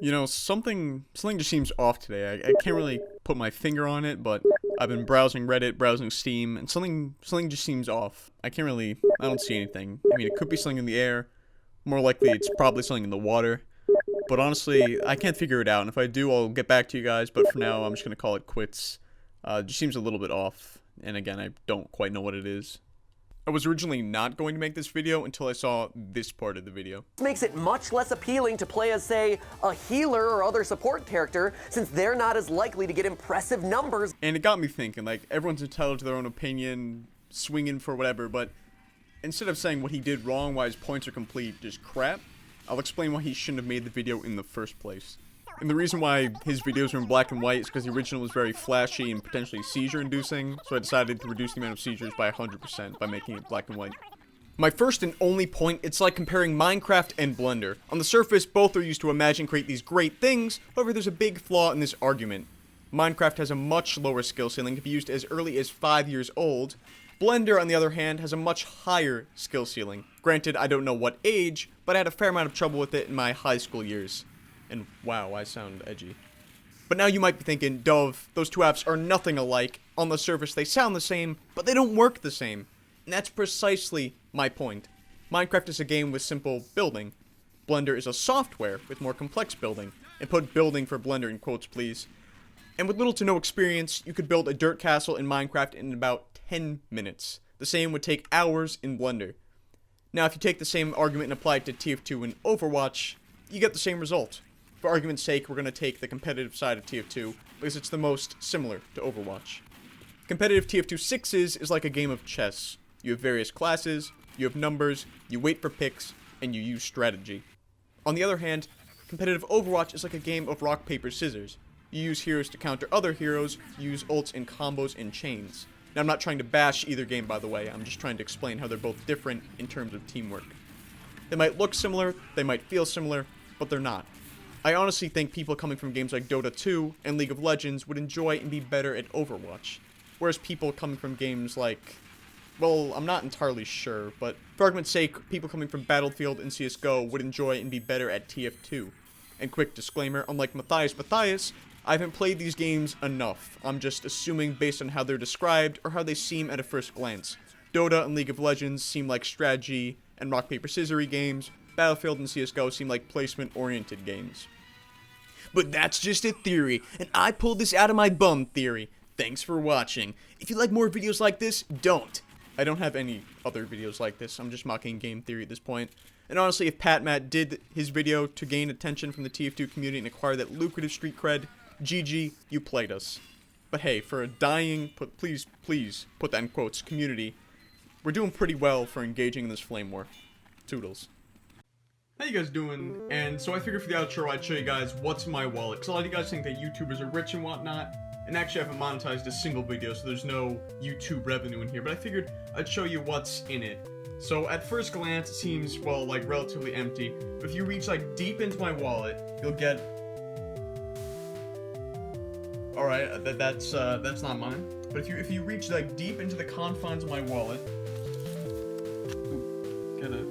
You know, something just seems off today. I can't really put my finger on it, but I've been browsing Reddit, browsing Steam, and something just seems off. I don't see anything. I mean, it could be something in the air. More likely, it's probably something in the water. But honestly, I can't figure it out, and if I do, I'll get back to you guys, but for now, I'm just gonna call it quits. It just seems a little bit off, and again, I don't quite know what it is. I was originally not going to make this video until I saw this part of the video. This makes it much less appealing to play as, say, a healer or other support character, since they're not as likely to get impressive numbers. And it got me thinking, like, everyone's entitled to their own opinion, swinging for whatever, but instead of saying what he did wrong, why his points are complete just crap, I'll explain why he shouldn't have made the video in the first place. And the reason why his videos are in black and white is because the original was very flashy and potentially seizure-inducing, so I decided to reduce the amount of seizures by 100% by making it black and white. My first and only point, it's like comparing Minecraft and Blender. On the surface, both are used to imagine create these great things, however there's a big flaw in this argument. Minecraft has a much lower skill ceiling, can be used as early as 5 years old. Blender, on the other hand, has a much higher skill ceiling. Granted, I don't know what age, but I had a fair amount of trouble with it in my high school years. And wow, I sound edgy. But now you might be thinking, Dove, those two apps are nothing alike. On the surface, they sound the same, but they don't work the same. And that's precisely my point. Minecraft is a game with simple building. Blender is a software with more complex building. And put building for Blender in quotes, please. And with little to no experience, you could build a dirt castle in Minecraft in about 10 minutes. The same would take hours in Blender. Now, if you take the same argument and apply it to TF2 and Overwatch, you get the same result. For argument's sake, we're going to take the competitive side of TF2, because it's the most similar to Overwatch. Competitive TF2 sixes is like a game of chess. You have various classes, you have numbers, you wait for picks, and you use strategy. On the other hand, competitive Overwatch is like a game of rock, paper, scissors. You use heroes to counter other heroes, you use ults and combos and chains. Now, I'm not trying to bash either game, by the way, I'm just trying to explain how they're both different in terms of teamwork. They might look similar, they might feel similar, but they're not. I honestly think people coming from games like Dota 2 and League of Legends would enjoy and be better at Overwatch. Whereas people coming from games like, well, I'm not entirely sure, but for argument's sake, people coming from Battlefield and CSGO would enjoy and be better at TF2. And quick disclaimer, unlike Matthias, I haven't played these games enough. I'm just assuming based on how they're described or how they seem at a first glance. Dota and League of Legends seem like strategy and rock, paper, scissors games. Battlefield and CSGO seem like placement-oriented games. But that's just a theory, and I pulled this out of my bum theory. Thanks for watching. If you like more videos like this, don't. I don't have any other videos like this. I'm just mocking game theory at this point. And honestly, if Pat Matt did his video to gain attention from the TF2 community and acquire that lucrative street cred, GG, you played us. But hey, for a dying, please put that in quotes, community, we're doing pretty well for engaging in this flame war. Toodles. How you guys doing? And so I figured for the outro I'd show you guys what's in my wallet, because a lot of you guys think that YouTubers are rich and whatnot, and actually I haven't monetized a single video, so there's no YouTube revenue in here, but I figured I'd show you what's in it. So at first glance it seems, well, like relatively empty, but if you reach like deep into my wallet, you'll get... Alright, that's not mine, but if you reach like deep into the confines of my wallet, get a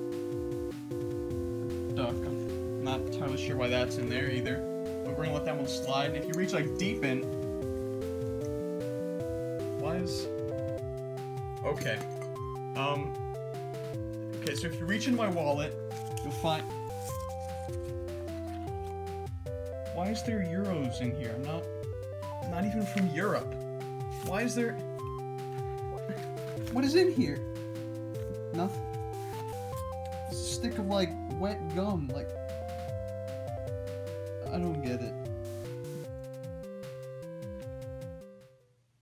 duck. I'm not entirely sure why that's in there either, but we're gonna let that one slide. And if you reach like deep in, why is, okay, okay, so if you reach into my wallet, you'll find, why is there euros in here? I'm not even from Europe. Why is there, what is in here? Nothing. It's a stick of like wet gum, like, I don't get it.